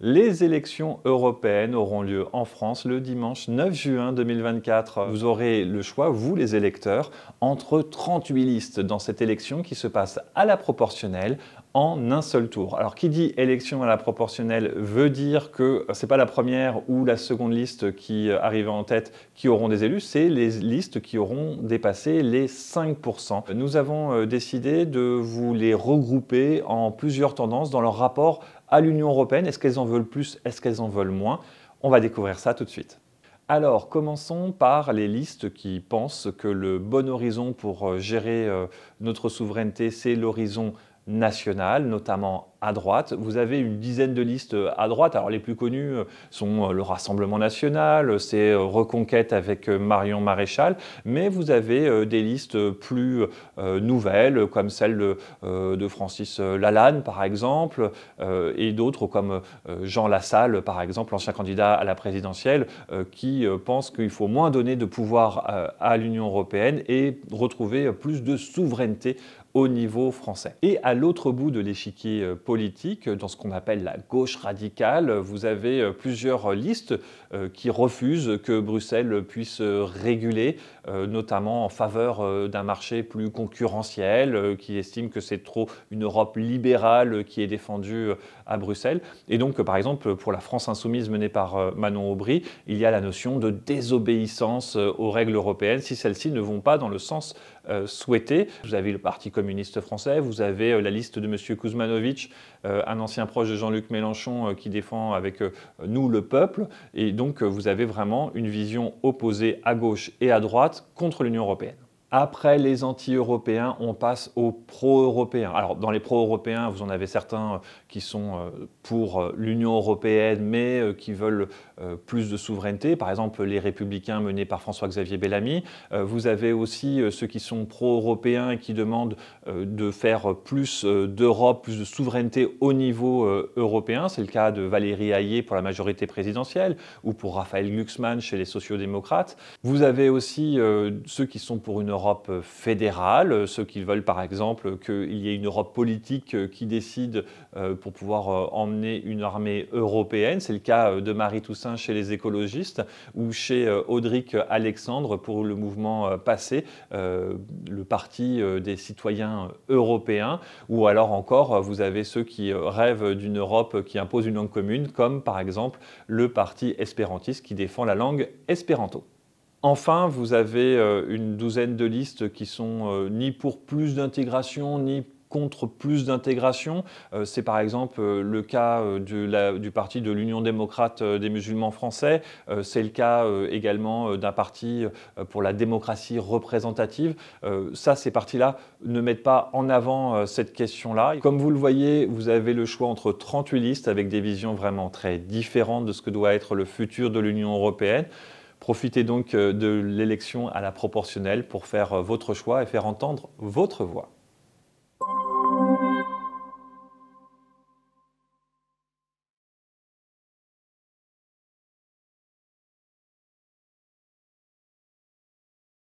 Les élections européennes auront lieu en France le dimanche 9 juin 2024. Vous aurez le choix, vous les électeurs, entre 38 listes dans cette élection qui se passe à la proportionnelle en un seul tour. Alors qui dit élection à la proportionnelle veut dire que ce n'est pas la première ou la seconde liste qui arrive en tête qui auront des élus, c'est les listes qui auront dépassé les 5%. Nous avons décidé de vous les regrouper en plusieurs tendances dans leur rapport à l'Union européenne. Est-ce qu'elles en veulent plus? Est-ce qu'elles en veulent moins? On va découvrir ça tout de suite. Alors, commençons par les listes qui pensent que le bon horizon pour gérer notre souveraineté, c'est l'horizon national, notamment à droite. Vous avez une dizaine de listes à droite. Alors les plus connues sont le Rassemblement national, c'est Reconquête avec Marion Maréchal, mais vous avez des listes plus nouvelles, comme celle de Francis Lalanne, par exemple, et d'autres comme Jean Lassalle, par exemple, ancien candidat à la présidentielle, qui pense qu'il faut moins donner de pouvoir à l'Union européenne et retrouver plus de souveraineté au niveau français. Et à l'autre bout de l'échiquier politique, dans ce qu'on appelle la gauche radicale, vous avez plusieurs listes qui refusent que Bruxelles puisse réguler, notamment en faveur d'un marché plus concurrentiel, qui estiment que c'est trop une Europe libérale qui est défendue à Bruxelles. Et donc, par exemple, pour la France insoumise menée par Manon Aubry, il y a la notion de désobéissance aux règles européennes si celles-ci ne vont pas dans le sens souhaité. Vous avez le Parti communiste français, vous avez la liste de M. Kuzmanovic, un ancien proche de Jean-Luc Mélenchon qui défend avec nous le peuple. Et donc vous avez vraiment une vision opposée à gauche et à droite contre l'Union européenne. Après les anti-européens, on passe aux pro-européens. Alors, dans les pro-européens, vous en avez certains qui sont pour l'Union européenne, mais qui veulent plus de souveraineté. Par exemple, les Républicains menés par François-Xavier Bellamy. Vous avez aussi ceux qui sont pro-européens et qui demandent de faire plus d'Europe, plus de souveraineté au niveau européen. C'est le cas de Valérie Hayé pour la majorité présidentielle ou pour Raphaël Glucksmann chez les sociaux-démocrates. Vous avez aussi ceux qui sont pour une Europe fédérale, ceux qui veulent par exemple qu'il y ait une Europe politique qui décide pour pouvoir emmener une armée européenne. C'est le cas de Marie Toussaint chez les écologistes ou chez Audric Alexandre pour le mouvement Passé, le parti des citoyens européens. Ou alors encore, vous avez ceux qui rêvent d'une Europe qui impose une langue commune, comme par exemple le parti espérantiste qui défend la langue espéranto. Enfin, vous avez une douzaine de listes qui sont ni pour plus d'intégration, ni contre plus d'intégration. C'est par exemple le cas du parti de l'Union démocrate des musulmans français. C'est le cas également d'un parti pour la démocratie représentative. Ces partis-là ne mettent pas en avant cette question-là. Comme vous le voyez, vous avez le choix entre 38 listes avec des visions vraiment très différentes de ce que doit être le futur de l'Union européenne. Profitez donc de l'élection à la proportionnelle pour faire votre choix et faire entendre votre voix.